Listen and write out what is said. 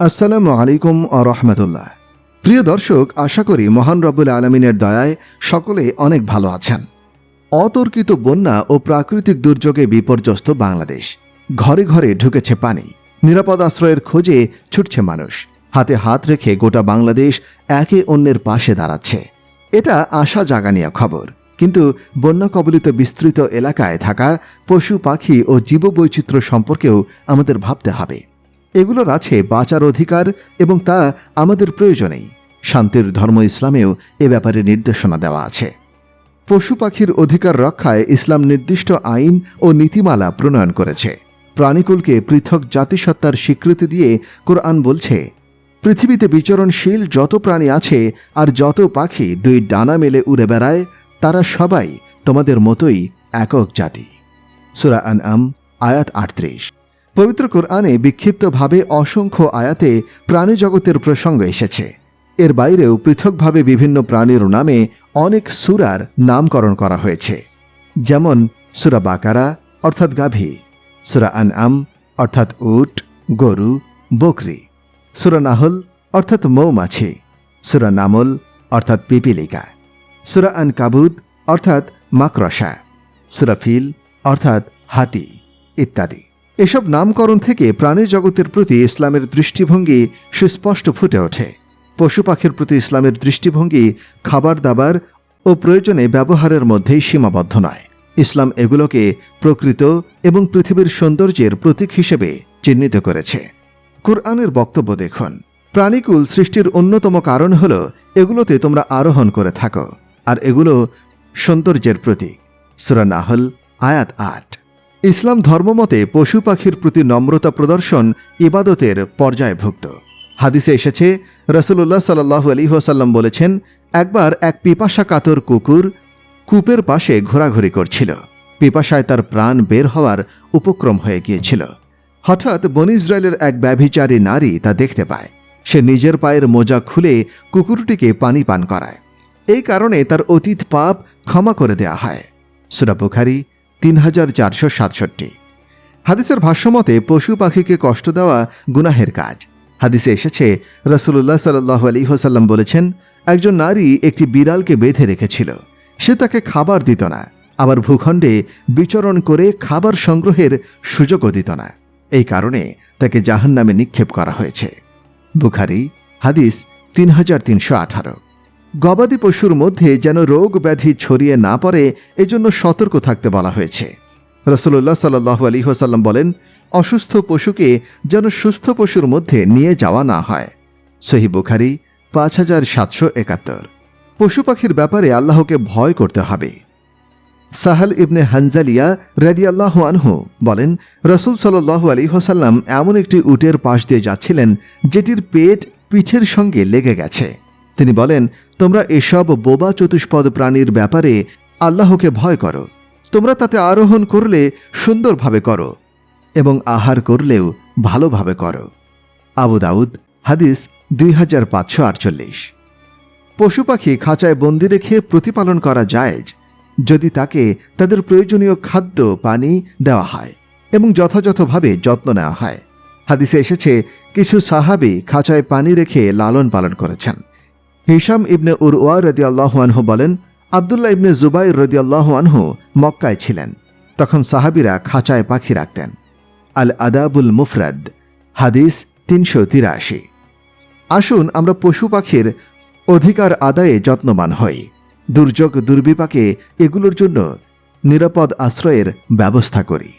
আসসালামু আলাইকুম ওয়া রাহমাতুল্লাহ। প্রিয় দর্শক, আশা করি মহান রব্বুল আলামিনের দয়ায় সকলে অনেক ভালো আছেন। অতর্কিত বন্যা ও প্রাকৃতিক দুর্যোগে বিপর্যস্ত বাংলাদেশ। ঘরে ঘরে ঢুকেছে পানি, নিরাপদ আশ্রয়ের খোঁজে ছুটছে মানুষ। হাতে হাত রেখে গোটা বাংলাদেশ একে অন্যের পাশে দাঁড়াচ্ছে। এটা আশা জাগানিয়া খবর, কিন্তু বন্যা কবলিত বিস্তৃত এলাকায় থাকা পশু পাখি ও জীববৈচিত্র্য সম্পর্কেও আমাদের ভাবতে হবে। এগুলোর আছে বাঁচার অধিকার এবং তা আমাদের প্রয়োজনেই। শান্তির ধর্ম ইসলামেও এ ব্যাপারে নির্দেশনা দেওয়া আছে। পশু পাখির অধিকার রক্ষায় ইসলাম নির্দিষ্ট আইন ও নীতিমালা প্রণয়ন করেছে। প্রাণীকুলকে পৃথক জাতিসত্তার স্বীকৃতি দিয়ে কোরআন বলছে, পৃথিবীতে বিচরণশীল যত প্রাণী আছে আর যত পাখি দুই ডানা মেলে উড়ে বেড়ায়, তারা সবাই তোমাদের মতোই একক জাতি। সূরা আনআম আয়াত ৩৮। পবিত্র কোরআনে বিক্ষিপ্তভাবে অসংখ্য আয়াতে প্রাণী জগতের প্রসঙ্গ এসেছে। এর বাইরেও পৃথকভাবে বিভিন্ন প্রাণীর নামে অনেক সূরার নামকরণ করা হয়েছে, যেমন সূরা বাকারা অর্থাৎ গাভী, সূরা আনআম অর্থাৎ উট, গরু, বকরি, সূরা নাহল অর্থাৎ মৌমাছি, সূরা নামল অর্থাৎ পিপিলিকা, সূরা আনকাবুত অর্থাৎ মাকড়সা, সূরা ফিল অর্থাৎ হাতি ইত্যাদি। এসব নামকরণ থেকে প্রাণী জগতের প্রতি ইসলামের দৃষ্টিভঙ্গি সুস্পষ্ট ফুটে ওঠে। পশু পাখির প্রতি ইসলামের দৃষ্টিভঙ্গি খাবার দাবার ও প্রয়োজনে ব্যবহারের মধ্যেই সীমাবদ্ধ নয়। ইসলাম এগুলোকে প্রকৃত এবং পৃথিবীর সৌন্দর্যের প্রতীক হিসেবে চিহ্নিত করেছে। কুরআনের বক্তব্য দেখুন, প্রাণীকুল সৃষ্টির অন্যতম কারণ হল এগুলোতে তোমরা আরোহণ করে থাকো, আর এগুলো সৌন্দর্যের প্রতীক। সূরা নাহল আয়াত ৮। ইসলাম ধর্মমতে পশু পাখির প্রতি নম্রতা প্রদর্শন ইবাদতের পর্যায়ভুক্ত। হাদিসে এসেছে, রাসূলুল্লাহ সাল্লাল্লাহু আলাইহি ওয়াসাল্লাম বলেছেন, একবার এক পিপাসা কাতর কুকুর কূপের পাশে ঘোরাঘুরি করছিল। পিপাসায় তার প্রাণ বের হওয়ার উপক্রম হয়ে গিয়েছিল। হঠাৎ বনী ইসরায়েলের এক ব্যভিচারী নারী তা দেখতে পায়। সে নিজের পায়ের মোজা খুলে কুকুরটিকে পানি পান করায়। এই কারণে তার অতীত পাপ ক্ষমা করে দেয়া হয়। সূরা বুখারী ৩৪৬৭। হাদিসের ভাষ্যমতে পশু পাখিকে কষ্ট দেওয়া গুনাহের কাজ। হাদিসে এসেছে, রাসূলুল্লাহ সাল্লাল্লাহু আলাইহি ওয়াসাল্লাম বলেছেন, একজন নারী একটি বিড়ালকে বেঁধে রেখেছিল। সে তাকে খাবার দিত না, আবার ভূখণ্ডে বিচরণ করে খাবার সংগ্রহের সুযোগও দিত না। এই কারণে তাকে জাহান্নামে নিক্ষেপ করা হয়েছে। বুখারী হাদিস ৩৩১৮। গবাদি পশুর মধ্যে যেন রোগ ব্যাধি ছড়িয়ে না পড়ে, এজন্য সতর্ক থাকতে বলা হয়েছে। রাসূলুল্লাহ সাল্লাল্লাহু আলাইহি ওয়াসাল্লাম বলেন, অসুস্থ পশুকে যেন সুস্থ পশুর মধ্যে নিয়ে যাওয়া না হয়। সহিহ বুখারী ৫৭৭৭। পশু পাখির ব্যাপারে আল্লাহকে ভয় করতে হবে। সাহাল ইবনে হানজালিয়া রাদিয়াল্লাহু আনহু বলেন, রাসূল সাল্লাল্লাহু আলাইহি ওয়াসাল্লাম এমন একটি উটের পাশ দিয়ে যাচ্ছিলেন যেটির পেট পিঠের সঙ্গে লেগে গেছে। তিনি বলেন, তোমরা এসব বোবা চতুষ্পদ প্রাণীর ব্যাপারে আল্লাহকে ভয় করো। তোমরা তাতে আরোহণ করলে সুন্দরভাবে করো এবং আহার করলেও ভালোভাবে করো। আবু দাউদ হাদিস ২৫৪৮। পশু পাখি খাঁচায় বন্দি রেখে প্রতিপালন করা জায়েজ, যদি তাকে তাদের প্রয়োজনীয় খাদ্য পানি দেওয়া হয় এবং যথাযথভাবে যত্ন নেওয়া হয়। হাদিসে এসেছে, কিছু সাহাবী খাঁচায় পানি রেখে লালন পালন করেছেন। হিশাম ইবনে উরওয়া রাদিয়াল্লাহু আনহু বলেন, আব্দুল্লাহ ইবনে জুবাইর রাদিয়াল্লাহু আনহু মক্কায় ছিলেন। তখন সাহাবীরা খাঁচায় পাখি রাখতেন। আল আদাবুল মুফরাদ হাদিস ৩৮৩। আসুন আমরা পশু পাখির অধিকার আদায়ে যত্নবান হই। দুর্যোগ দুর্বিপাকে এগুলোর জন্য নিরাপদ আশ্রয়ের ব্যবস্থা করি।